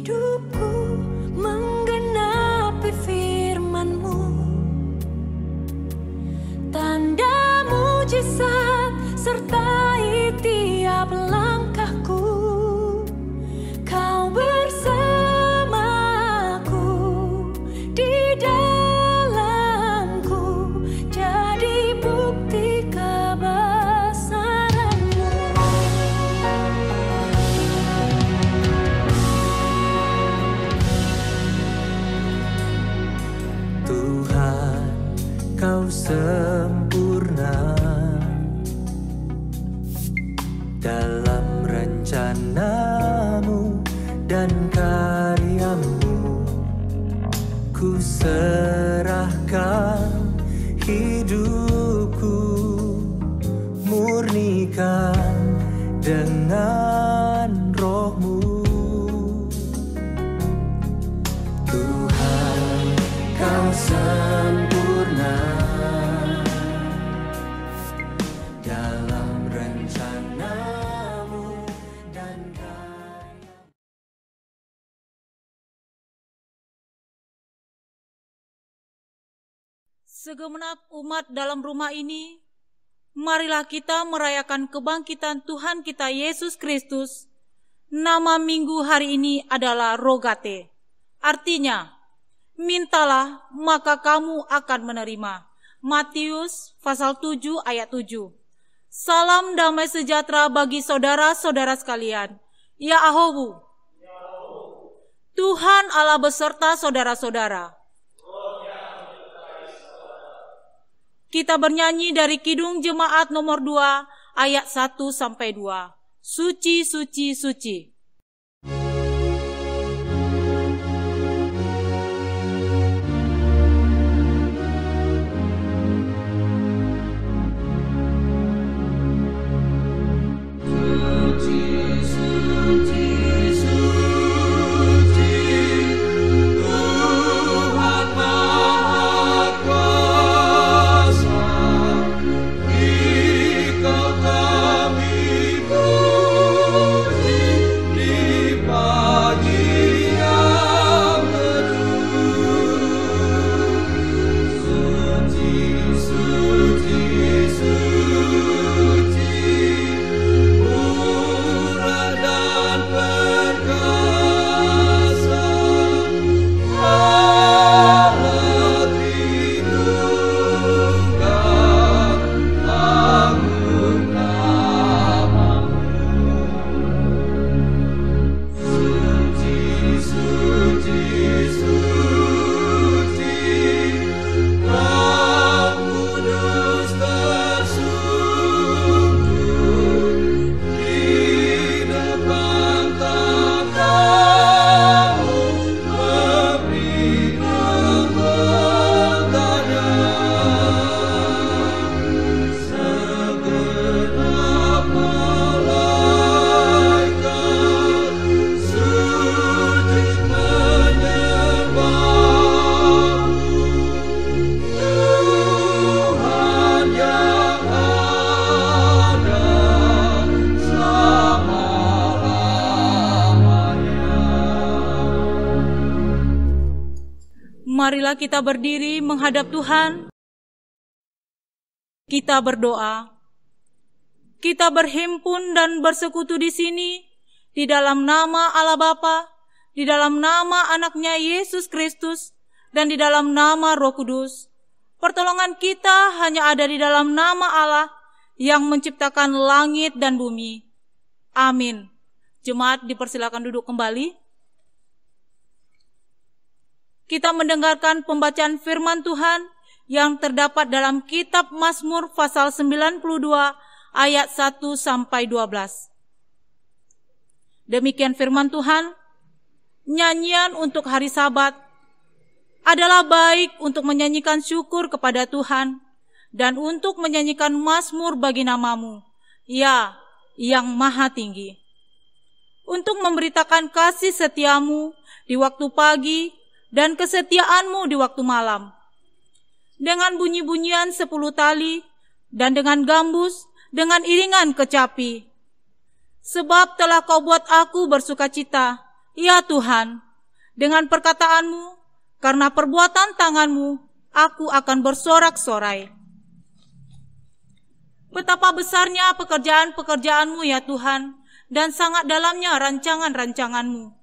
hidupku menggenapi firman-Mu. Tanda mujizat sertai tiap langkahku. Kau bersamaku di dalamku, jadi bukti kebesaran-Mu. Tuhan, Kau sempurna dalam rencana-Mu dan karya-Mu. Ku serahkan hidupku, murnikan dengan Roh-Mu. Tuhan, Kau sempurna dalam rencana-Mu dan karya. Segenap umat dalam rumah ini, marilah kita merayakan kebangkitan Tuhan kita Yesus Kristus. Nama minggu hari ini adalah Rogate. Artinya, mintalah maka kamu akan menerima. Matius pasal 7 ayat 7. Salam damai sejahtera bagi saudara-saudara sekalian. Ya Ahobu. Tuhan Allah beserta saudara-saudara. Kita bernyanyi dari Kidung Jemaat nomor 2 ayat 1 sampai 2. Suci, suci, suci. Marilah kita berdiri menghadap Tuhan. Kita berdoa. Kita berhimpun dan bersekutu di sini, di dalam nama Allah Bapa, di dalam nama Anaknya Yesus Kristus, dan di dalam nama Roh Kudus. Pertolongan kita hanya ada di dalam nama Allah yang menciptakan langit dan bumi. Amin. Jemaat dipersilakan duduk kembali. Kita mendengarkan pembacaan firman Tuhan yang terdapat dalam kitab Mazmur pasal 92 ayat 1 sampai 12. Demikian firman Tuhan, nyanyian untuk hari Sabat adalah baik untuk menyanyikan syukur kepada Tuhan dan untuk menyanyikan mazmur bagi nama-Mu, ya, yang maha tinggi. Untuk memberitakan kasih setia-Mu di waktu pagi dan kesetiaan-Mu di waktu malam. Dengan bunyi-bunyian 10 tali dan dengan gambus, dengan iringan kecapi. Sebab telah Kau buat aku bersukacita Ya Tuhan, dengan perkataanmu, karena perbuatan tanganmu, aku akan bersorak-sorai. Betapa besarnya pekerjaan-pekerjaanmu ya Tuhan, dan sangat dalamnya rancangan-rancanganmu.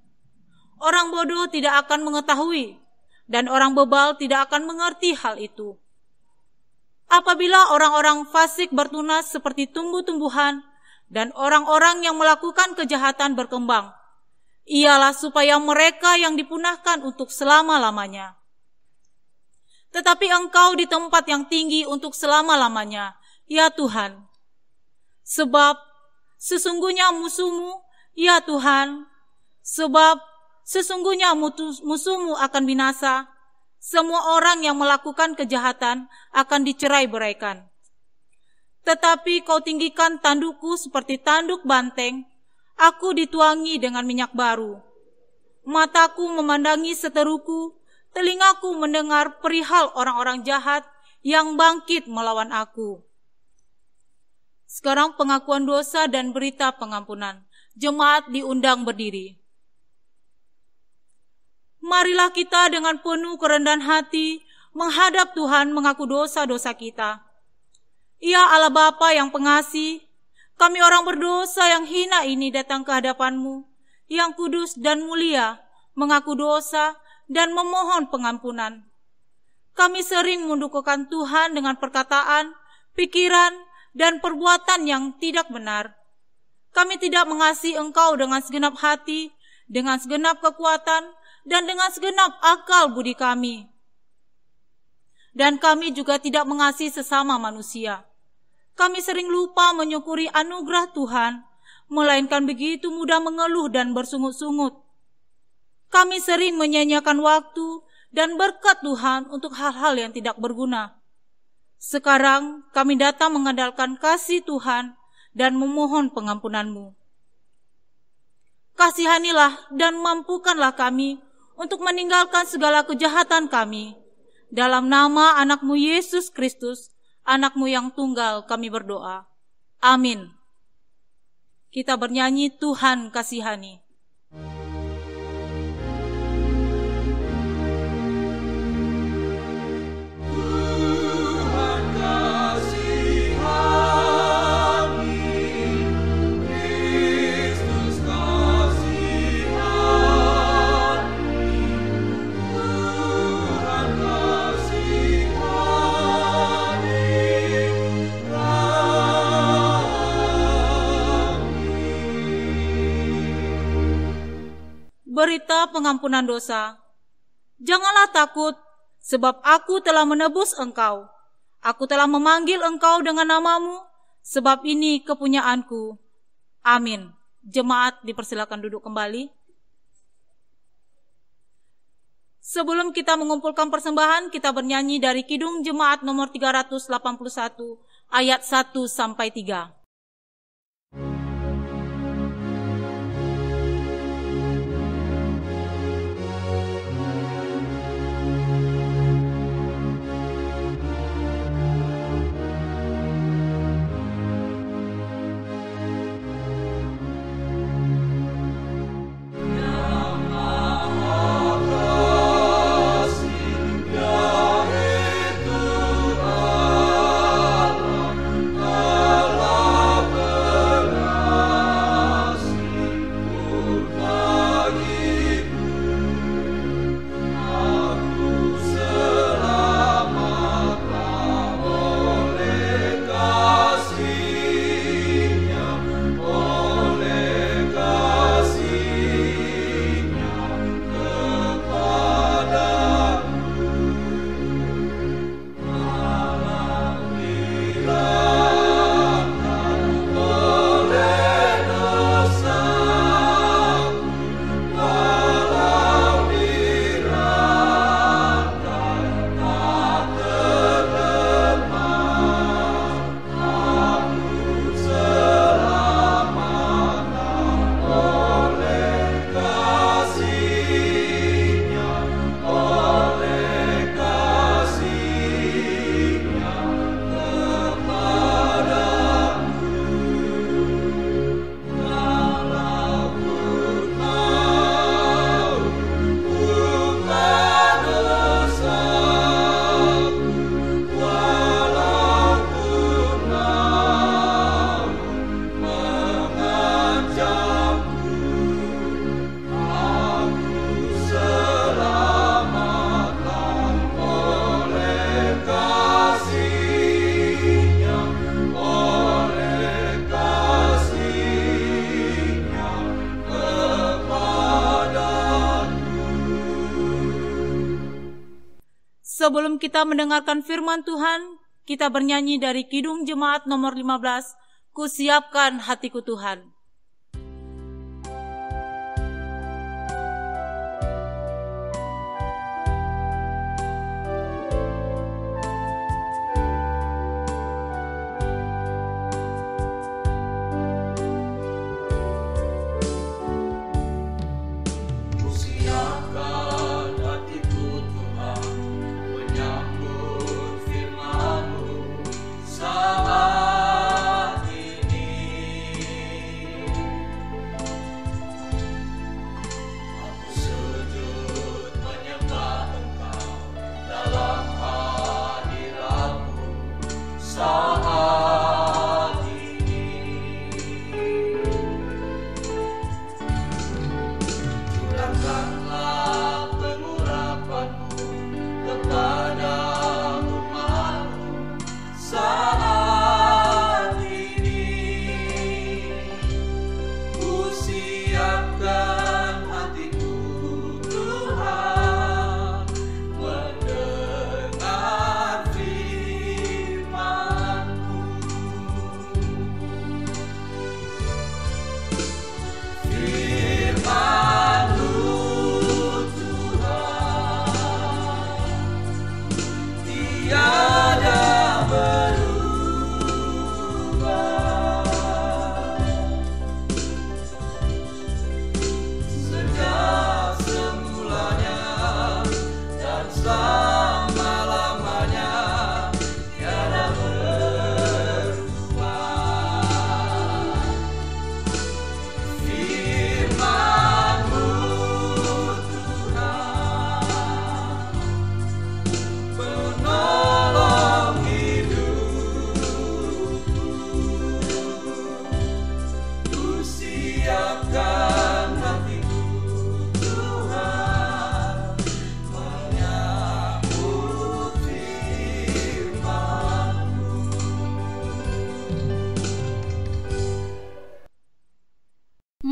Orang bodoh tidak akan mengetahui, dan orang bebal tidak akan mengerti hal itu. Apabila orang-orang fasik bertunas seperti tumbuh-tumbuhan, dan orang-orang yang melakukan kejahatan berkembang, ialah supaya mereka yang dipunahkan untuk selama-lamanya. Tetapi Engkau di tempat yang tinggi untuk selama-lamanya, ya Tuhan. Sebab sesungguhnya musuhmu, ya Tuhan, sebab sesungguhnya musuhmu akan binasa, semua orang yang melakukan kejahatan akan dicerai-beraikan. Tetapi kau tinggikan tandukku seperti tanduk banteng, aku dituangi dengan minyak baru. Mataku memandangi seteruku, telingaku mendengar perihal orang-orang jahat yang bangkit melawan aku. Sekarang pengakuan dosa dan berita pengampunan. Jemaat diundang berdiri. Marilah kita dengan penuh kerendahan hati menghadap Tuhan mengaku dosa-dosa kita. Ya Allah Bapa yang pengasih, kami orang berdosa yang hina ini datang ke hadapan-Mu, yang kudus dan mulia, mengaku dosa dan memohon pengampunan. Kami sering mendukakan Tuhan dengan perkataan, pikiran, dan perbuatan yang tidak benar. Kami tidak mengasihi Engkau dengan segenap hati, dengan segenap kekuatan, dan dengan segenap akal budi kami. Dan kami juga tidak mengasihi sesama manusia. Kami sering lupa menyukuri anugerah Tuhan, melainkan begitu mudah mengeluh dan bersungut-sungut. Kami sering menyia-nyiakan waktu dan berkat Tuhan untuk hal-hal yang tidak berguna. Sekarang kami datang mengandalkan kasih Tuhan dan memohon pengampunan-Mu. Kasihanilah dan mampukanlah kami untuk meninggalkan segala kejahatan kami. Dalam nama anak-Mu Yesus Kristus, anak-Mu yang tunggal, kami berdoa. Amin. Kita bernyanyi Tuhan kasihani. Berita pengampunan dosa. Janganlah takut, sebab aku telah menebus engkau. Aku telah memanggil engkau dengan namamu, sebab ini kepunyaanku. Amin. Jemaat dipersilakan duduk kembali. Sebelum kita mengumpulkan persembahan, kita bernyanyi dari Kidung Jemaat nomor 381, ayat 1-3. Allah sebelum kita mendengarkan firman Tuhan, kita bernyanyi dari Kidung Jemaat nomor 15, Kusiapkan Hatiku Tuhan.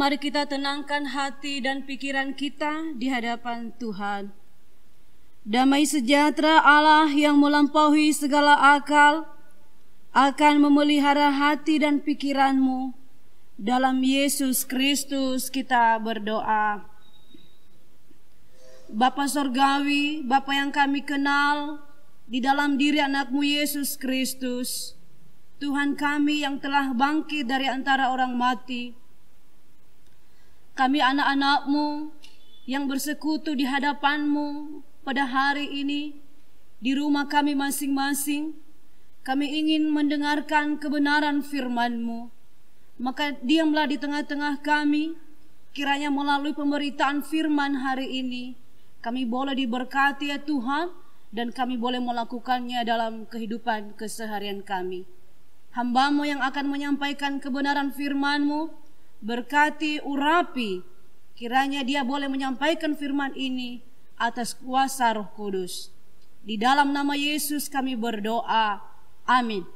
Mari kita tenangkan hati dan pikiran kita di hadapan Tuhan. Damai sejahtera Allah yang melampaui segala akal akan memelihara hati dan pikiranmu. Dalam Yesus Kristus kita berdoa. Bapa Sorgawi, Bapa yang kami kenal di dalam diri anak-Mu Yesus Kristus, Tuhan kami yang telah bangkit dari antara orang mati, kami anak-anak-Mu yang bersekutu di hadapan-Mu pada hari ini di rumah kami masing-masing, kami ingin mendengarkan kebenaran firman-Mu. Maka diamlah di tengah-tengah kami, kiranya melalui pemberitaan firman hari ini, kami boleh diberkati ya Tuhan, dan kami boleh melakukannya dalam kehidupan keseharian kami. Hamba-Mu yang akan menyampaikan kebenaran firman-Mu, berkati, urapi, kiranya dia boleh menyampaikan firman ini atas kuasa Roh Kudus. Di dalam nama Yesus kami berdoa, amin.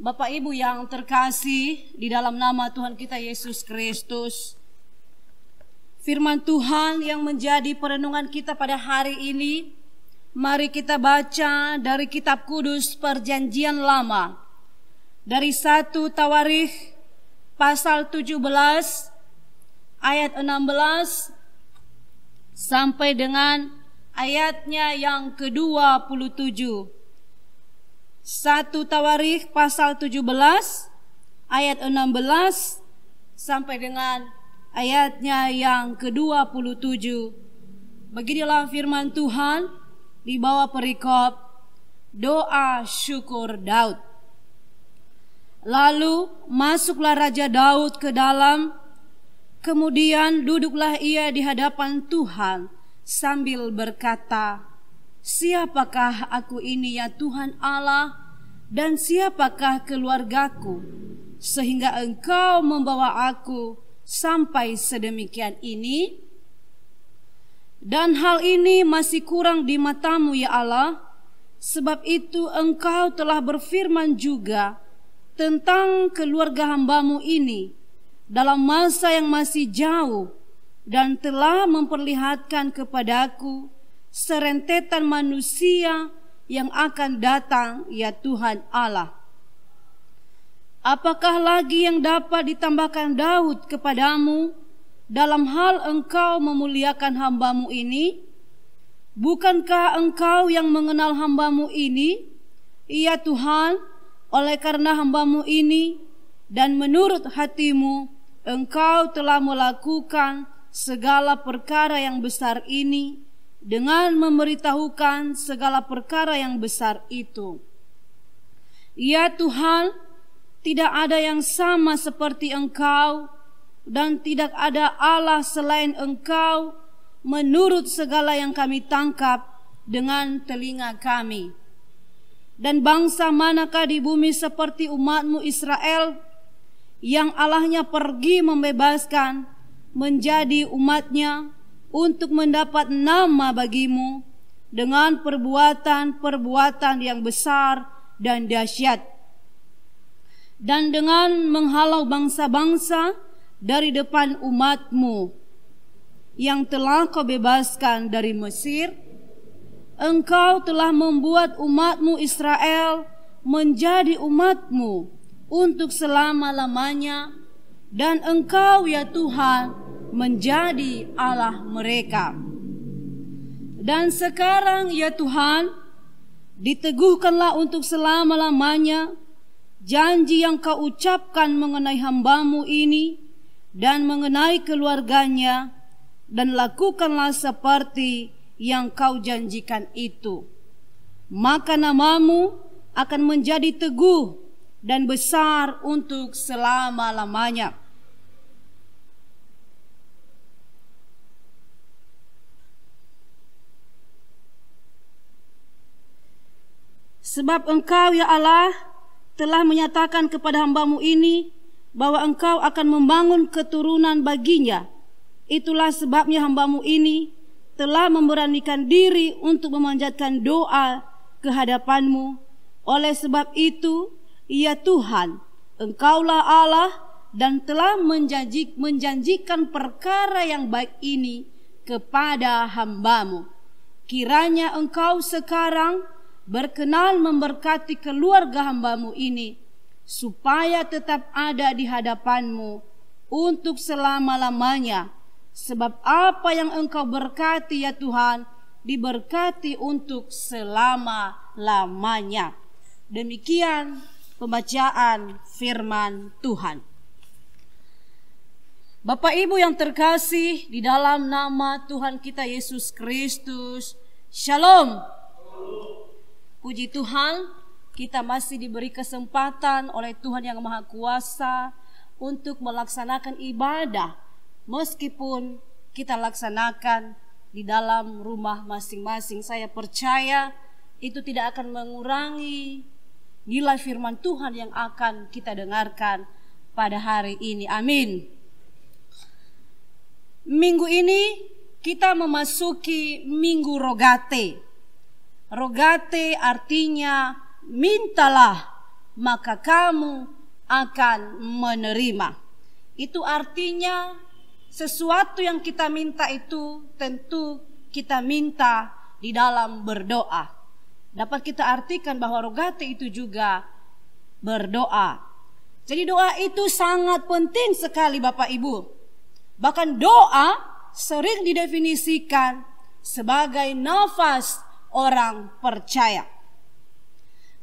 Bapak Ibu yang terkasih, di dalam nama Tuhan kita Yesus Kristus, firman Tuhan yang menjadi perenungan kita pada hari ini, mari kita baca dari kitab kudus Perjanjian Lama, dari 1 Tawarikh pasal 17 ayat 16 sampai dengan ayatnya yang ke-27. 1 Tawarikh pasal 17 ayat 16 sampai dengan ayatnya yang ke-27. Beginilah firman Tuhan di bawah perikop doa syukur Daud. Lalu masuklah Raja Daud ke dalam, kemudian duduklah ia di hadapan Tuhan sambil berkata, "Siapakah aku ini ya Tuhan Allah, dan siapakah keluargaku, sehingga Engkau membawa aku sampai sedemikian ini? Dan hal ini masih kurang di mata-Mu ya Allah, sebab itu Engkau telah berfirman juga tentang keluarga hamba-Mu ini dalam masa yang masih jauh, dan telah memperlihatkan kepadaku serentetan manusia yang akan datang, ya Tuhan Allah. Apakah lagi yang dapat ditambahkan Daud kepadamu dalam hal engkau memuliakan hamba-Mu ini? Bukankah engkau yang mengenal hamba-Mu ini, ya Tuhan, oleh karena hamba-Mu ini, dan menurut hati-Mu, engkau telah melakukan segala perkara yang besar ini, dengan memberitahukan segala perkara yang besar itu. Ya Tuhan, tidak ada yang sama seperti Engkau, dan tidak ada Allah selain Engkau, menurut segala yang kami tangkap dengan telinga kami. Dan bangsa manakah di bumi seperti umat-Mu Israel, yang Allahnya pergi membebaskan menjadi umat-Nya, untuk mendapat nama bagi-Mu dengan perbuatan-perbuatan yang besar dan dahsyat, dan dengan menghalau bangsa-bangsa dari depan umat-Mu yang telah Kau bebaskan dari Mesir. Engkau telah membuat umat-Mu Israel menjadi umat-Mu untuk selama-lamanya, dan Engkau, ya Tuhan, menjadi Allah mereka. Dan sekarang, ya Tuhan, diteguhkanlah untuk selama-lamanya janji yang Kau ucapkan mengenai hamba-Mu ini dan mengenai keluarganya, dan lakukanlah seperti yang Kau janjikan itu. Maka nama-Mu akan menjadi teguh dan besar untuk selama-lamanya. Sebab Engkau, ya Allah, telah menyatakan kepada hamba-Mu ini bahwa Engkau akan membangun keturunan baginya. Itulah sebabnya hamba-Mu ini telah memberanikan diri untuk memanjatkan doa ke hadapan-Mu. Oleh sebab itu, ya Tuhan, Engkaulah Allah dan telah menjanjikan perkara yang baik ini kepada hamba-Mu. Kiranya Engkau sekarang berkenan memberkati keluarga hamba-Mu ini, supaya tetap ada di hadapan-Mu untuk selama-lamanya. Sebab apa yang Engkau berkati, ya Tuhan, diberkati untuk selama-lamanya. Demikian pembacaan firman Tuhan. Bapak Ibu yang terkasih di dalam nama Tuhan kita Yesus Kristus, Shalom. Puji Tuhan, kita masih diberi kesempatan oleh Tuhan yang Maha Kuasa untuk melaksanakan ibadah, meskipun kita laksanakan di dalam rumah masing-masing. Saya percaya itu tidak akan mengurangi nilai firman Tuhan yang akan kita dengarkan pada hari ini. Amin. Minggu ini kita memasuki Minggu Rogate. Rogate artinya mintalah maka kamu akan menerima. Itu artinya sesuatu yang kita minta itu tentu kita minta di dalam berdoa. Dapat kita artikan bahwa rogate itu juga berdoa. Jadi doa itu sangat penting sekali Bapak Ibu. Bahkan doa sering didefinisikan sebagai nafas orang percaya.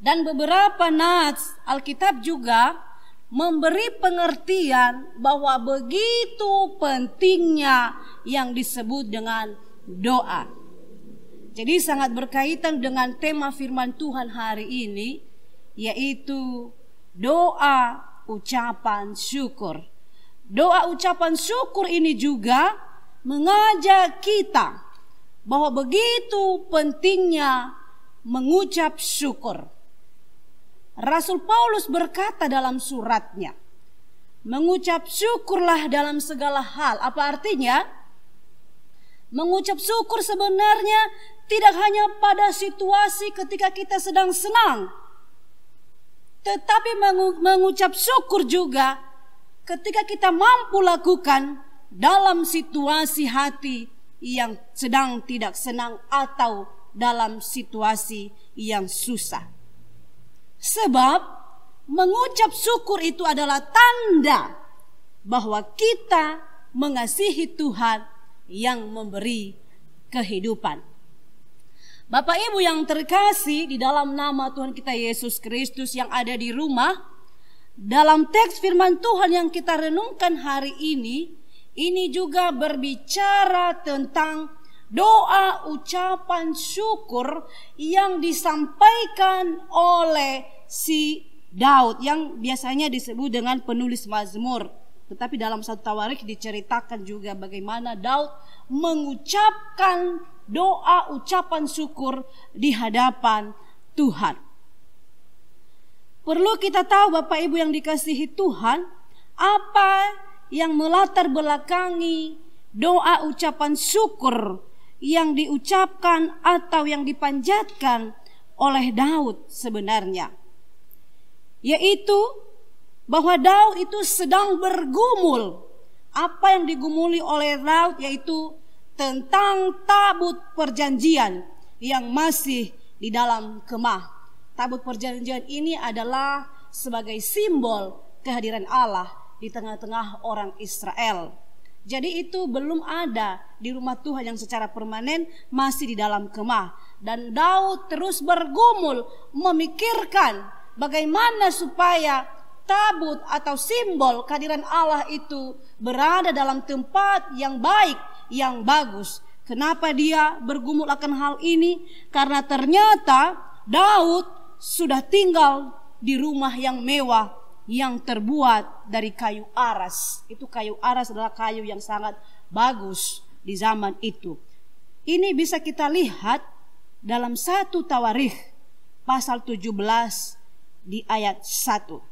Dan beberapa nats Alkitab juga memberi pengertian bahwa begitu pentingnya yang disebut dengan doa. Jadi sangat berkaitan dengan tema firman Tuhan hari ini, yaitu doa ucapan syukur. Doa ucapan syukur ini juga mengajak kita bahwa begitu pentingnya mengucap syukur. Rasul Paulus berkata dalam suratnya, mengucap syukurlah dalam segala hal. Apa artinya? Mengucap syukur sebenarnya tidak hanya pada situasi ketika kita sedang senang, tetapi mengucap syukur juga ketika kita mampu lakukan dalam situasi hati yang sedang tidak senang atau dalam situasi yang susah. Sebab mengucap syukur itu adalah tanda bahwa kita mengasihi Tuhan yang memberi kehidupan. Bapak Ibu yang terkasih, di dalam nama Tuhan kita Yesus Kristus yang ada di rumah, dalam teks firman Tuhan yang kita renungkan hari ini juga berbicara tentang doa ucapan syukur yang disampaikan oleh si Daud yang biasanya disebut dengan penulis Mazmur. Tetapi dalam satu Tawarikh diceritakan juga bagaimana Daud mengucapkan doa ucapan syukur di hadapan Tuhan. Perlu kita tahu Bapak Ibu yang dikasihi Tuhan, apa yang melatar belakangi doa ucapan syukur yang diucapkan atau yang dipanjatkan oleh Daud sebenarnya. Yaitu bahwa Daud itu sedang bergumul. Apa yang digumuli oleh Daud yaitu tentang tabut perjanjian yang masih di dalam kemah. Tabut perjanjian ini adalah sebagai simbol kehadiran Allah di tengah-tengah orang Israel. Jadi itu belum ada di rumah Tuhan yang secara permanen, masih di dalam kemah. Dan Daud terus bergumul memikirkan bagaimana supaya tabut atau simbol kehadiran Allah itu berada dalam tempat yang baik, yang bagus. Kenapa dia bergumul akan hal ini? Karena ternyata Daud sudah tinggal di rumah yang mewah yang terbuat dari kayu aras. Itu kayu aras adalah kayu yang sangat bagus di zaman itu. Ini bisa kita lihat dalam 1 Tawarikh pasal 17 di ayat 1.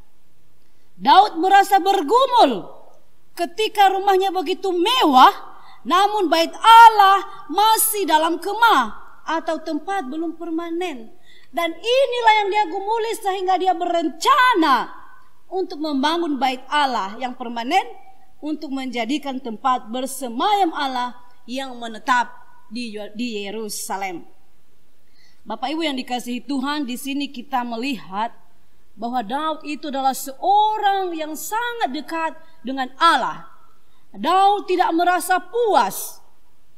Daud merasa bergumul ketika rumahnya begitu mewah, namun bait Allah masih dalam kemah atau tempat belum permanen. Dan inilah yang dia gumuli sehingga dia berencana untuk membangun bait Allah yang permanen, untuk menjadikan tempat bersemayam Allah yang menetap di Yerusalem. Bapak Ibu yang dikasihi Tuhan, di sini kita melihat bahwa Daud itu adalah seorang yang sangat dekat dengan Allah. Daud tidak merasa puas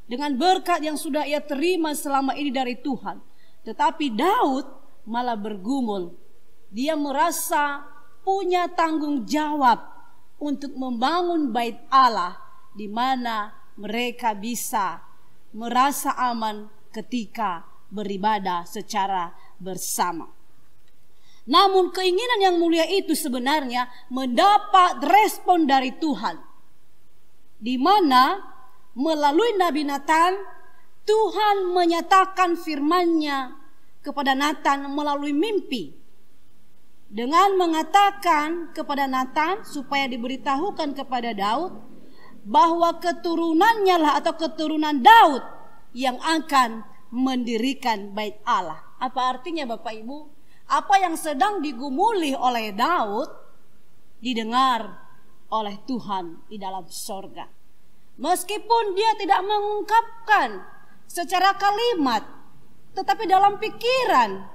dengan berkat yang sudah ia terima selama ini dari Tuhan. Tetapi Daud malah bergumul. Dia merasa punya tanggung jawab untuk membangun bait Allah, di mana mereka bisa merasa aman ketika beribadah secara bersama. Namun keinginan yang mulia itu sebenarnya mendapat respon dari Tuhan, di mana melalui Nabi Nathan Tuhan menyatakan firman-Nya kepada Nathan melalui mimpi, dengan mengatakan kepada Nathan supaya diberitahukan kepada Daud bahwa keturunannya lah atau keturunan Daud yang akan mendirikan bait Allah. Apa artinya Bapak Ibu? Apa yang sedang digumuli oleh Daud didengar oleh Tuhan di dalam sorga. Meskipun dia tidak mengungkapkan secara kalimat, tetapi dalam pikiran,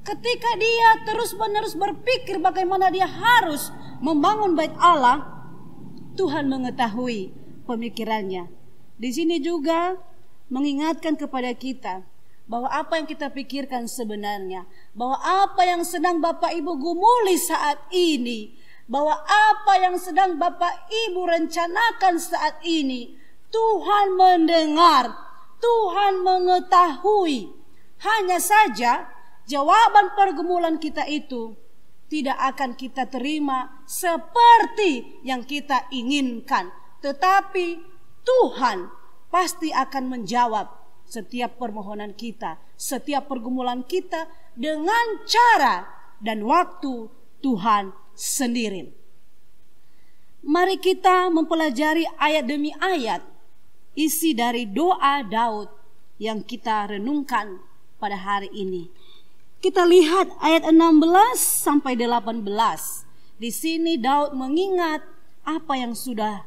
ketika dia terus-menerus berpikir bagaimana dia harus membangun bait Allah, Tuhan mengetahui pemikirannya. Di sini juga mengingatkan kepada kita bahwa apa yang kita pikirkan sebenarnya, bahwa apa yang sedang Bapak Ibu gumuli saat ini, bahwa apa yang sedang Bapak Ibu rencanakan saat ini, Tuhan mendengar, Tuhan mengetahui. Hanya saja jawaban pergumulan kita itu tidak akan kita terima seperti yang kita inginkan. Tetapi Tuhan pasti akan menjawab setiap permohonan kita, setiap pergumulan kita dengan cara dan waktu Tuhan sendiri. Mari kita mempelajari ayat demi ayat isi dari doa Daud yang kita renungkan pada hari ini. Kita lihat ayat 16 sampai 18. Di sini Daud mengingat apa yang sudah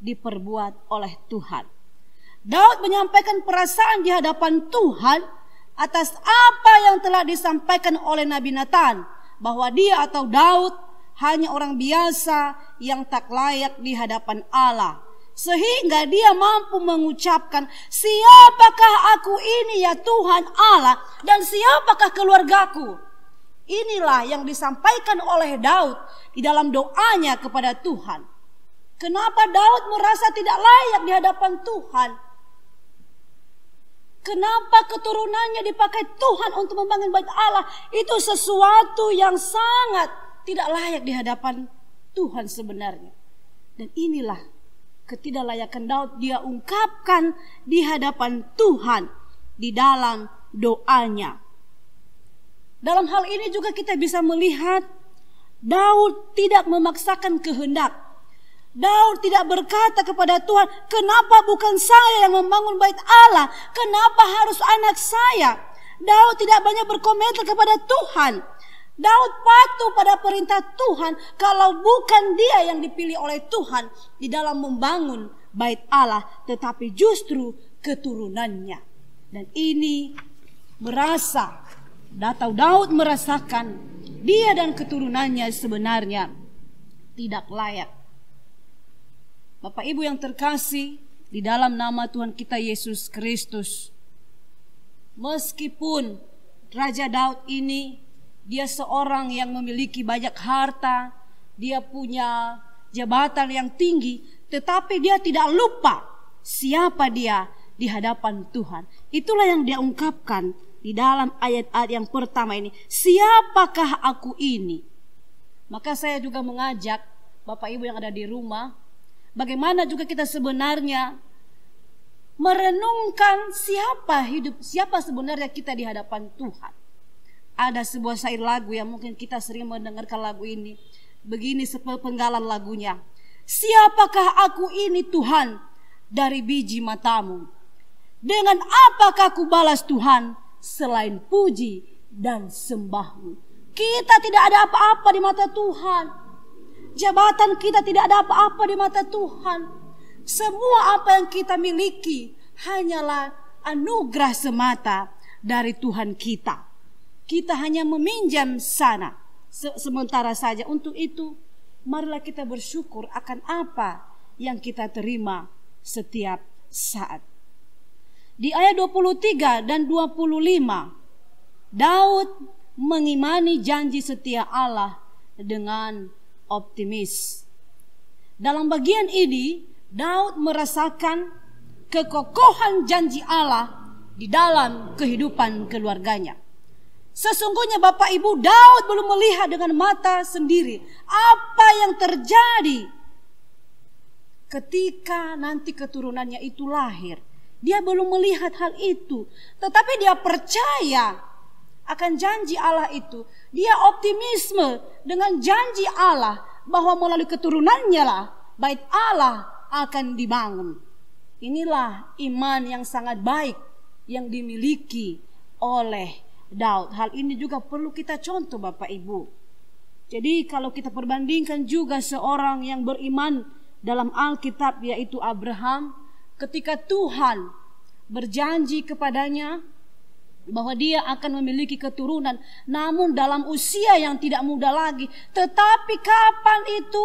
diperbuat oleh Tuhan. Daud menyampaikan perasaan di hadapan Tuhan atas apa yang telah disampaikan oleh Nabi Nathan, bahwa dia atau Daud hanya orang biasa yang tak layak di hadapan Allah. Sehingga dia mampu mengucapkan, siapakah aku ini ya Tuhan Allah, dan siapakah keluargaku? Inilah yang disampaikan oleh Daud di dalam doanya kepada Tuhan. Kenapa Daud merasa tidak layak di hadapan Tuhan? Kenapa keturunannya dipakai Tuhan untuk membangun bait Allah? Itu sesuatu yang sangat tidak layak di hadapan Tuhan sebenarnya. Dan inilah ketidaklayakan Daud dia ungkapkan di hadapan Tuhan di dalam doanya. Dalam hal ini juga kita bisa melihat Daud tidak memaksakan kehendak. Daud tidak berkata kepada Tuhan, kenapa bukan saya yang membangun bait Allah? Kenapa harus anak saya? Daud tidak banyak berkomentar kepada Tuhan. Daud patuh pada perintah Tuhan kalau bukan dia yang dipilih oleh Tuhan di dalam membangun bait Allah, tetapi justru keturunannya. Dan ini Daud merasakan dia dan keturunannya sebenarnya tidak layak. Bapak Ibu yang terkasih di dalam nama Tuhan kita Yesus Kristus, meskipun Raja Daud ini dia seorang yang memiliki banyak harta, dia punya jabatan yang tinggi, tetapi dia tidak lupa siapa dia di hadapan Tuhan. Itulah yang dia ungkapkan di dalam ayat-ayat yang pertama ini. Siapakah aku ini? Maka saya juga mengajak Bapak Ibu yang ada di rumah, bagaimana juga kita sebenarnya merenungkan siapa sebenarnya kita di hadapan Tuhan. Ada sebuah syair lagu yang mungkin kita sering mendengarkan lagu ini. Begini sepenggalan lagunya. Siapakah aku ini Tuhan dari biji matamu? Dengan apakah ku balas Tuhan selain puji dan sembahmu? Kita tidak ada apa-apa di mata Tuhan. Jabatan kita tidak ada apa-apa di mata Tuhan. Semua apa yang kita miliki hanyalah anugerah semata dari Tuhan kita. Kita hanya meminjam sana sementara saja. Untuk itu, marilah kita bersyukur akan apa yang kita terima setiap saat. Di ayat 23 dan 25, Daud mengimani janji setia Allah dengan optimis. Dalam bagian ini, Daud merasakan kekokohan janji Allah di dalam kehidupan keluarganya. Sesungguhnya Bapak Ibu, Daud belum melihat dengan mata sendiri apa yang terjadi ketika nanti keturunannya itu lahir. Dia belum melihat hal itu, tetapi dia percaya akan janji Allah itu. Dia optimisme dengan janji Allah bahwa melalui keturunannya lah bait Allah akan dibangun. Inilah iman yang sangat baik yang dimiliki oleh Daud. Hal ini juga perlu kita contoh Bapak Ibu. Jadi kalau kita perbandingkan juga seorang yang beriman dalam Alkitab, yaitu Abraham, ketika Tuhan berjanji kepadanya bahwa dia akan memiliki keturunan, namun dalam usia yang tidak muda lagi. Tetapi kapan itu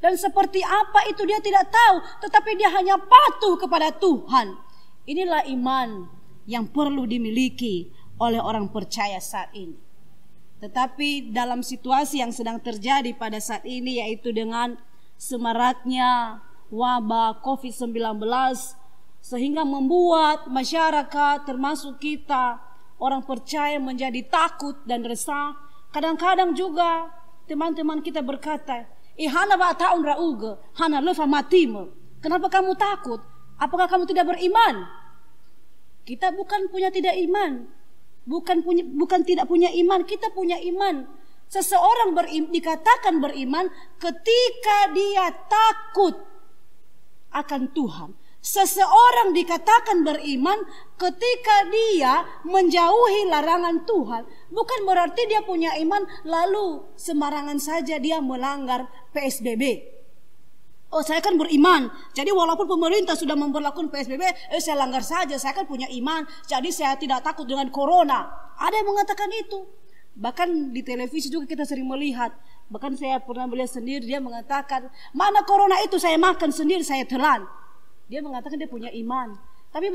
dan seperti apa itu dia tidak tahu, tetapi dia hanya patuh kepada Tuhan. Inilah iman yang perlu dimiliki oleh orang percaya saat ini. Tetapi dalam situasi yang sedang terjadi pada saat ini, yaitu dengan semaraknya wabah COVID-19, sehingga membuat masyarakat termasuk kita orang percaya menjadi takut dan resah. Kadang-kadang juga teman-teman kita berkata, hana ba taun rauge, hana lefa matimu. Kenapa kamu takut? Apakah kamu tidak beriman? Kita bukan punya tidak iman, bukan tidak punya iman, kita punya iman. Seseorang dikatakan beriman ketika dia takut akan Tuhan. Seseorang dikatakan beriman ketika dia menjauhi larangan Tuhan. Bukan berarti dia punya iman lalu sembarangan saja dia melanggar PSBB. Oh, saya kan beriman. Jadi walaupun pemerintah sudah memberlakukan PSBB, saya langgar saja. Saya kan punya iman. Jadi saya tidak takut dengan corona. Ada yang mengatakan itu. Bahkan di televisi juga kita sering melihat. Bahkan saya pernah melihat sendiri, dia mengatakan, mana corona itu saya makan sendiri, saya telan. Dia mengatakan dia punya iman. Tapi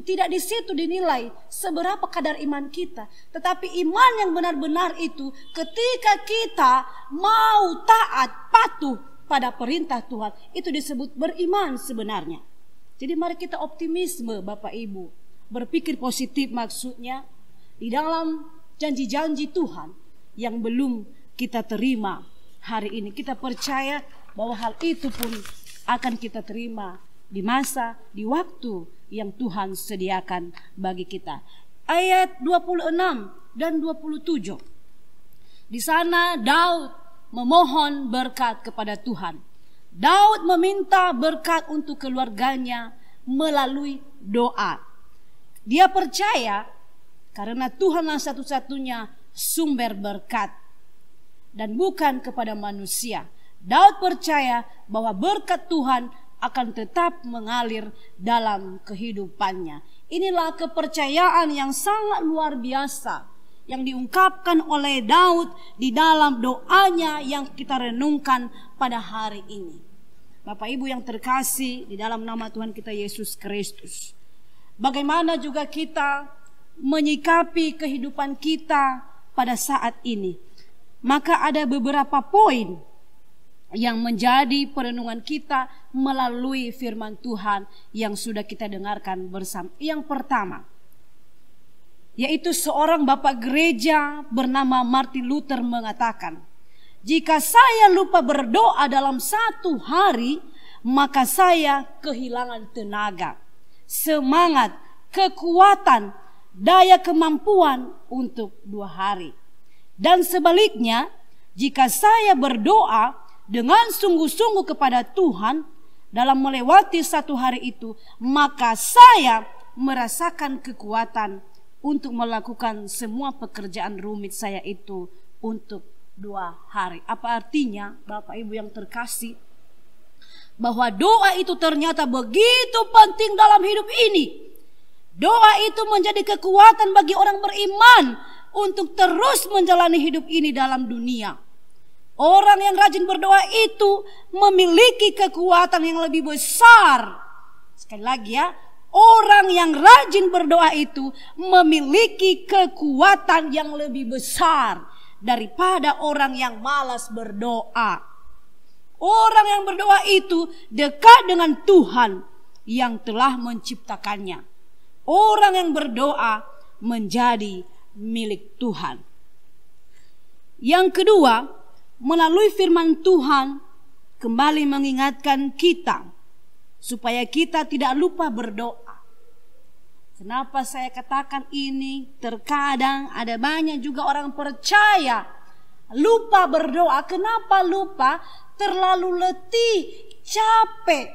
tidak di situ dinilai seberapa kadar iman kita. Tetapi iman yang benar-benar itu ketika kita mau taat, patuh pada perintah Tuhan, itu disebut beriman sebenarnya. Jadi mari kita optimisme Bapak Ibu, berpikir positif, maksudnya di dalam janji-janji Tuhan yang belum kita terima hari ini. Kita percaya bahwa hal itu pun akan kita terima di masa, di waktu yang Tuhan sediakan bagi kita. Ayat 26 dan 27. Di sana Daud memohon berkat kepada Tuhan. Daud meminta berkat untuk keluarganya melalui doa. Dia percaya karena Tuhanlah satu-satunya sumber berkat dan bukan kepada manusia. Daud percaya bahwa berkat Tuhan akan tetap mengalir dalam kehidupannya. Inilah kepercayaan yang sangat luar biasa yang diungkapkan oleh Daud di dalam doanya yang kita renungkan pada hari ini. Bapak Ibu yang terkasih di dalam nama Tuhan kita Yesus Kristus, bagaimana juga kita menyikapi kehidupan kita pada saat ini? Maka ada beberapa poin yang menjadi perenungan kita melalui firman Tuhan yang sudah kita dengarkan bersama. Yang pertama, yaitu seorang bapak gereja bernama Martin Luther mengatakan, jika saya lupa berdoa dalam satu hari, maka saya kehilangan tenaga, semangat, kekuatan, daya kemampuan untuk 2 hari. Dan sebaliknya, jika saya berdoa dengan sungguh-sungguh kepada Tuhan dalam melewati satu hari itu, maka saya merasakan kekuatan untuk melakukan semua pekerjaan rumit saya itu untuk 2 hari. Apa artinya Bapak Ibu yang terkasih? Bahwa doa itu ternyata begitu penting dalam hidup ini. Doa itu menjadi kekuatan bagi orang beriman untuk terus menjalani hidup ini dalam dunia. Orang yang rajin berdoa itu memiliki kekuatan yang lebih besar. Sekali lagi ya, orang yang rajin berdoa itu memiliki kekuatan yang lebih besar daripada orang yang malas berdoa. Orang yang berdoa itu dekat dengan Tuhan yang telah menciptakannya. Orang yang berdoa menjadi milik Tuhan. Yang kedua, melalui firman Tuhan kembali mengingatkan kita supaya kita tidak lupa berdoa. Kenapa saya katakan ini? Terkadang ada banyak juga orang percaya lupa berdoa. Kenapa lupa? Terlalu letih, capek,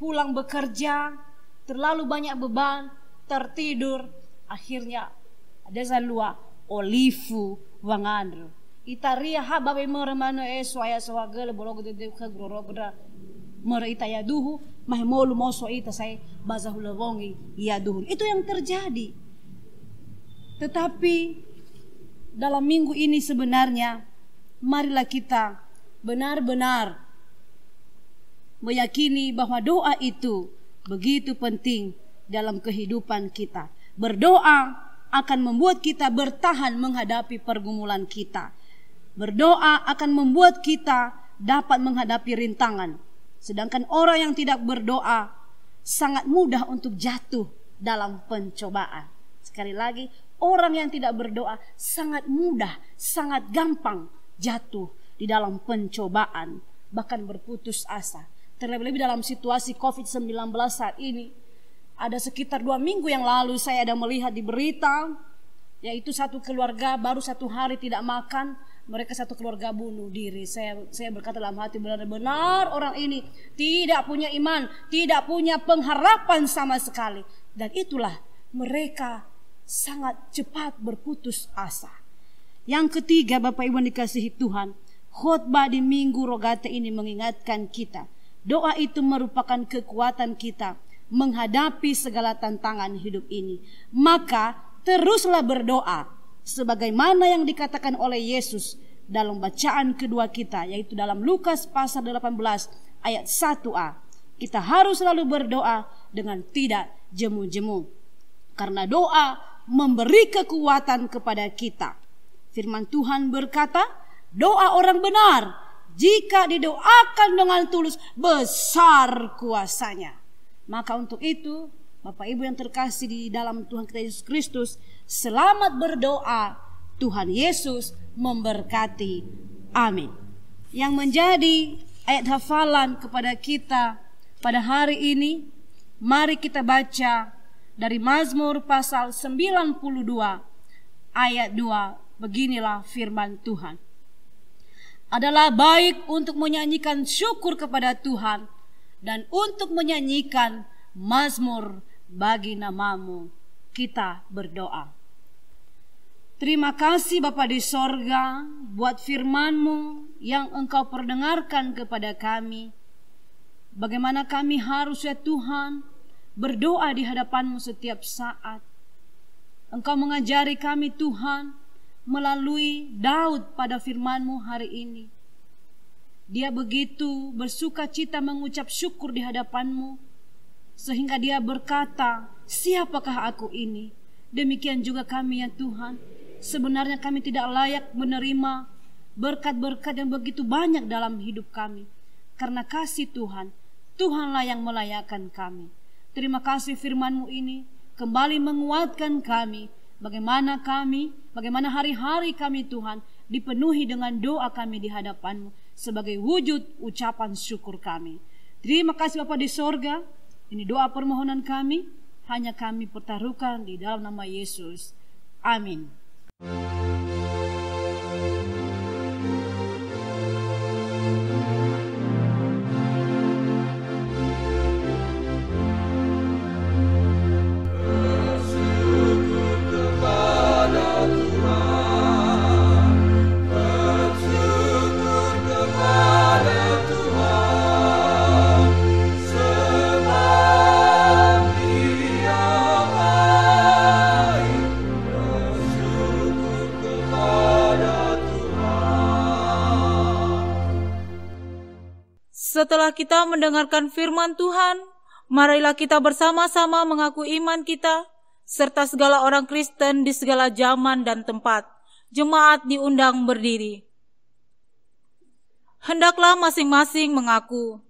pulang bekerja, terlalu banyak beban, tertidur, akhirnya ada zalua olifu wangandro. Itaria hababe meremano suaya sawagele bologo de kagrorogra mera itaya duhu mahmolu moso ita saya bazahulawongi ya duhu. Itu yang terjadi. Tetapi dalam minggu ini sebenarnya marilah kita benar-benar meyakini bahwa doa itu begitu penting dalam kehidupan kita. Berdoa akan membuat kita bertahan menghadapi pergumulan kita. Berdoa akan membuat kita dapat menghadapi rintangan. Sedangkan orang yang tidak berdoa sangat mudah untuk jatuh dalam pencobaan. Sekali lagi, orang yang tidak berdoa sangat mudah, sangat gampang jatuh di dalam pencobaan, bahkan berputus asa. Terlebih-lebih dalam situasi COVID-19 saat ini. Ada sekitar 2 minggu yang lalu saya ada melihat di berita, yaitu satu keluarga baru 1 hari tidak makan, mereka satu keluarga bunuh diri. Saya berkata dalam hati, benar-benar orang ini tidak punya iman, tidak punya pengharapan sama sekali. Dan itulah mereka sangat cepat berputus asa. Yang ketiga, Bapak Ibu dikasihi Tuhan, Khotbah di Minggu Rogate ini mengingatkan kita, doa itu merupakan kekuatan kita menghadapi segala tantangan hidup ini. Maka teruslah berdoa sebagaimana yang dikatakan oleh Yesus dalam bacaan kedua kita, yaitu dalam Lukas pasal 18 ayat 1a. Kita harus selalu berdoa dengan tidak jemu-jemu, karena doa memberi kekuatan kepada kita. Firman Tuhan berkata, doa orang benar jika didoakan dengan tulus besar kuasanya. Maka untuk itu, Bapak Ibu yang terkasih di dalam Tuhan kita Yesus Kristus, selamat berdoa. Tuhan Yesus memberkati. Amin. Yang menjadi ayat hafalan kepada kita pada hari ini, mari kita baca dari Mazmur pasal 92 ayat 2. Beginilah firman Tuhan. Adalah baik untuk menyanyikan syukur kepada Tuhan dan untuk menyanyikan mazmur bagi nama-Mu. Kita berdoa. Terima kasih Bapa di sorga buat firman-Mu yang Engkau perdengarkan kepada kami. Bagaimana kami harus ya Tuhan berdoa di hadapan-Mu setiap saat. Engkau mengajari kami Tuhan melalui Daud pada firman-Mu hari ini. Dia begitu bersuka cita mengucap syukur di hadapan-Mu, sehingga dia berkata, siapakah aku ini? Demikian juga kami ya Tuhan. Sebenarnya kami tidak layak menerima berkat-berkat yang begitu banyak dalam hidup kami. Karena kasih Tuhan, Tuhanlah yang melayakkan kami. Terima kasih firman-Mu ini kembali menguatkan kami. Bagaimana hari-hari kami Tuhan dipenuhi dengan doa kami di hadapan-Mu sebagai wujud ucapan syukur kami. Terima kasih Bapa di sorga. Ini doa permohonan kami, hanya kami pertaruhkan di dalam nama Yesus. Amin. Setelah kita mendengarkan firman Tuhan, marilah kita bersama-sama mengaku iman kita, serta segala orang Kristen di segala zaman dan tempat. Jemaat diundang berdiri. Hendaklah masing-masing mengaku,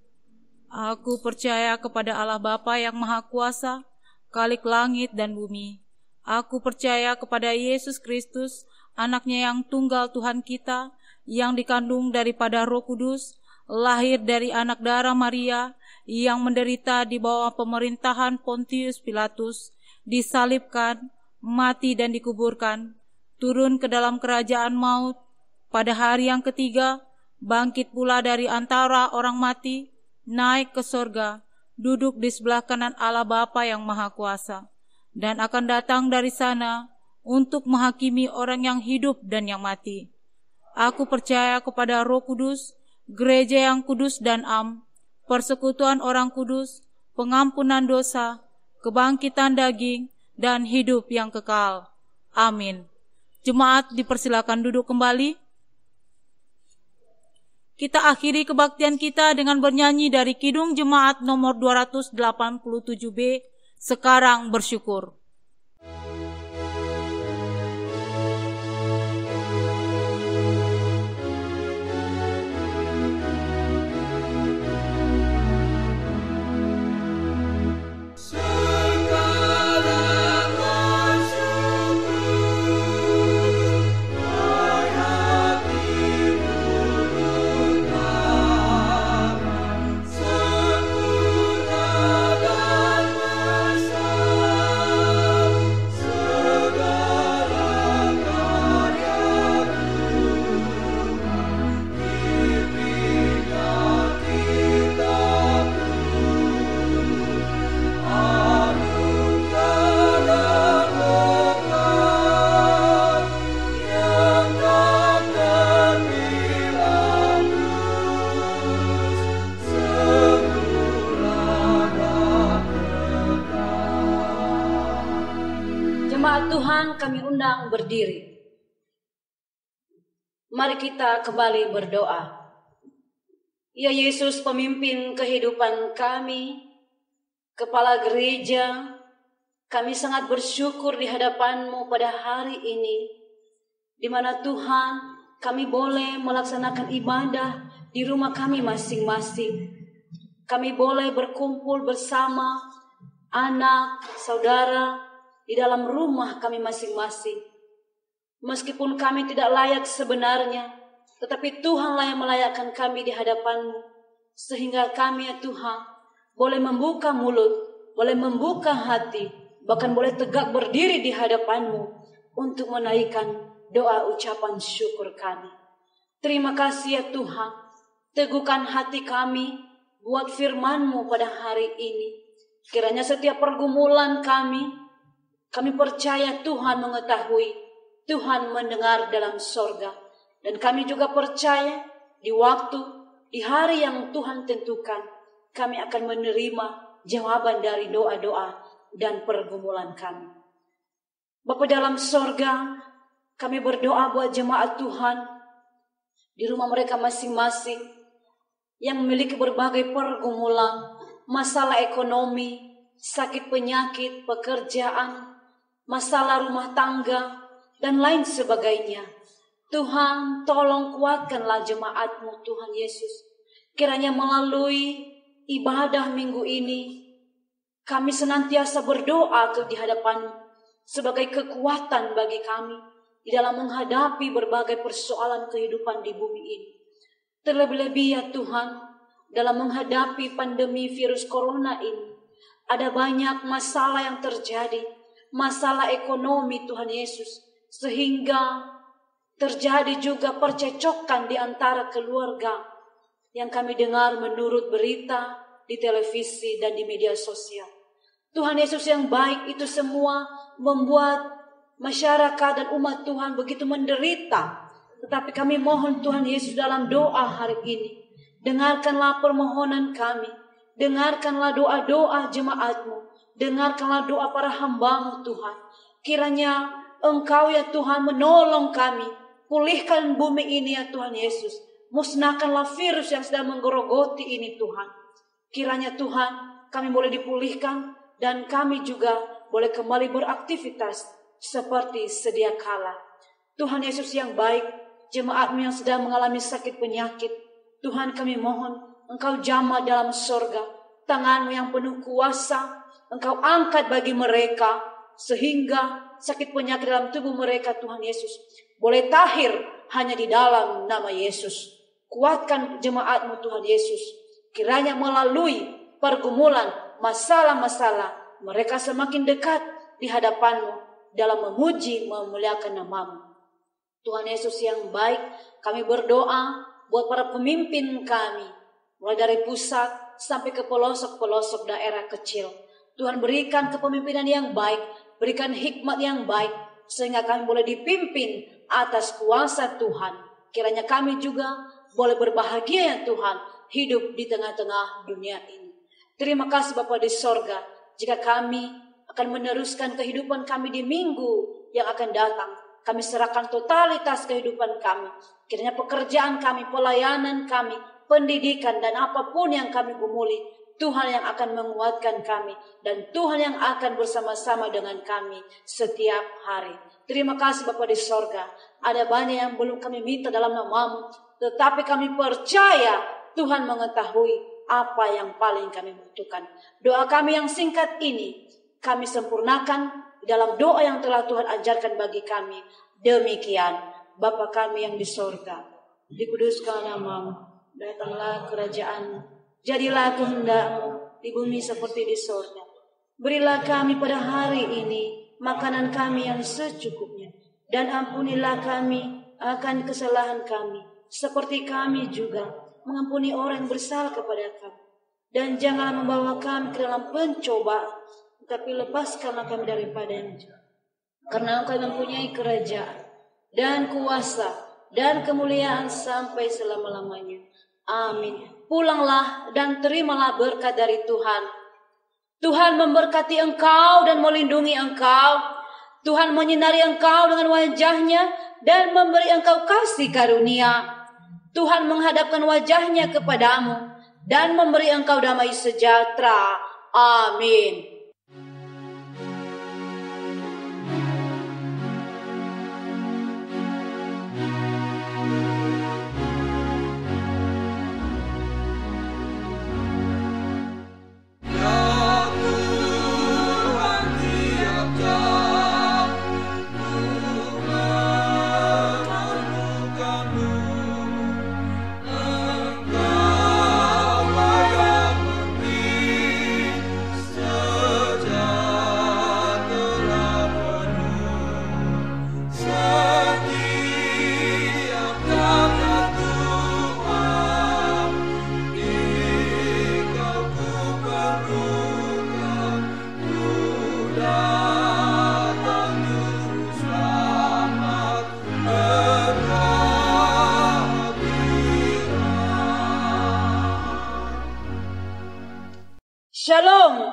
aku percaya kepada Allah Bapa yang Maha Kuasa, Khalik langit dan bumi. Aku percaya kepada Yesus Kristus, anaknya yang tunggal Tuhan kita, yang dikandung daripada Roh Kudus, lahir dari anak darah Maria, yang menderita di bawah pemerintahan Pontius Pilatus, disalibkan, mati dan dikuburkan, turun ke dalam kerajaan maut, pada hari yang ketiga, bangkit pula dari antara orang mati, naik ke sorga, duduk di sebelah kanan Allah Bapa yang Maha Kuasa, dan akan datang dari sana untuk menghakimi orang yang hidup dan yang mati. Aku percaya kepada Roh Kudus, gereja yang kudus dan am, persekutuan orang kudus, pengampunan dosa, kebangkitan daging, dan hidup yang kekal. Amin. Jemaat dipersilakan duduk kembali. Kita akhiri kebaktian kita dengan bernyanyi dari Kidung Jemaat nomor 287B, Sekarang Bersyukur. Sempurna dan besar. Tuhan kami undang berdiri. Mari kita kembali berdoa. Ya Yesus, pemimpin kehidupan kami, Kepala Gereja, kami sangat bersyukur di hadapan-Mu pada hari ini, di mana Tuhan kami boleh melaksanakan ibadah di rumah kami masing-masing. Kami boleh berkumpul bersama anak, saudara, di dalam rumah kami masing-masing. Meskipun kami tidak layak sebenarnya, tetapi Tuhanlah yang melayakkan kami di hadapan-Mu. Sehingga kami ya Tuhan, boleh membuka mulut, boleh membuka hati, bahkan boleh tegak berdiri di hadapan-Mu untuk menaikkan doa ucapan syukur kami. Terima kasih ya Tuhan, teguhkan hati kami buat firman-Mu pada hari ini. Kiranya setiap pergumulan kami percaya Tuhan mengetahui, Tuhan mendengar dalam sorga. Dan kami juga percaya di waktu, di hari yang Tuhan tentukan, kami akan menerima jawaban dari doa-doa dan pergumulan kami. Bapa dalam sorga, kami berdoa buat jemaat Tuhan di rumah mereka masing-masing yang memiliki berbagai pergumulan, masalah ekonomi, sakit penyakit, pekerjaan, masalah rumah tangga, dan lain sebagainya. Tuhan, tolong kuatkanlah jemaat-Mu Tuhan Yesus. Kiranya melalui ibadah minggu ini, kami senantiasa berdoa di hadapan sebagai kekuatan bagi kami di dalam menghadapi berbagai persoalan kehidupan di bumi ini. Terlebih-lebih ya Tuhan, dalam menghadapi pandemi virus corona ini, ada banyak masalah yang terjadi, masalah ekonomi Tuhan Yesus, sehingga terjadi juga percecokan di antara keluarga yang kami dengar menurut berita di televisi dan di media sosial. Tuhan Yesus yang baik, itu semua membuat masyarakat dan umat Tuhan begitu menderita. Tetapi kami mohon Tuhan Yesus dalam doa hari ini, dengarkanlah permohonan kami, dengarkanlah doa-doa jemaat-Mu, dengarkanlah doa para hamba-Mu Tuhan. Kiranya Engkau ya Tuhan menolong kami, pulihkan bumi ini ya Tuhan Yesus. Musnahkanlah virus yang sedang menggerogoti ini Tuhan. Kiranya Tuhan kami boleh dipulihkan dan kami juga boleh kembali beraktivitas seperti sedia kala. Tuhan Yesus yang baik, jemaat-Mu yang sedang mengalami sakit penyakit, Tuhan kami mohon Engkau jamah dalam sorga, tangan-Mu yang penuh kuasa, Engkau angkat bagi mereka, sehingga sakit penyakit dalam tubuh mereka Tuhan Yesus boleh tahir hanya di dalam nama Yesus. Kuatkan jemaat-Mu Tuhan Yesus. Kiranya melalui pergumulan, masalah-masalah, mereka semakin dekat di hadapan-Mu dalam memuji, memuliakan nama-Mu. Tuhan Yesus yang baik, kami berdoa buat para pemimpin kami, mulai dari pusat sampai ke pelosok-pelosok daerah kecil. Tuhan berikan kepemimpinan yang baik, berikan hikmat yang baik, sehingga kami boleh dipimpin atas kuasa Tuhan. Kiranya kami juga boleh berbahagia ya Tuhan, hidup di tengah-tengah dunia ini. Terima kasih Bapa di sorga, jika kami akan meneruskan kehidupan kami di minggu yang akan datang. Kami serahkan totalitas kehidupan kami. Kiranya pekerjaan kami, pelayanan kami, pendidikan dan apapun yang kami gumuli, Tuhan yang akan menguatkan kami dan Tuhan yang akan bersama-sama dengan kami setiap hari. Terima kasih Bapa di sorga. Ada banyak yang belum kami minta dalam nama-Mu, tetapi kami percaya Tuhan mengetahui apa yang paling kami butuhkan. Doa kami yang singkat ini kami sempurnakan dalam doa yang telah Tuhan ajarkan bagi kami. Demikian, Bapa kami yang di sorga, dikuduskan nama-Mu, datanglah kerajaan-Mu, jadilah kehendak-Mu di bumi seperti di sorga. Berilah kami pada hari ini makanan kami yang secukupnya, dan ampunilah kami akan kesalahan kami, seperti kami juga mengampuni orang yang bersalah kepada kami. Dan janganlah membawa kami ke dalam pencobaan, tapi lepaskanlah kami daripada yang jahat. Karena Engkau mempunyai kerajaan dan kuasa dan kemuliaan sampai selama-lamanya. Amin. Pulanglah dan terimalah berkat dari Tuhan. Tuhan memberkati engkau dan melindungi engkau. Tuhan menyinari engkau dengan wajah-Nya dan memberi engkau kasih karunia. Tuhan menghadapkan wajah-Nya kepadamu dan memberi engkau damai sejahtera. Amin. Shalom.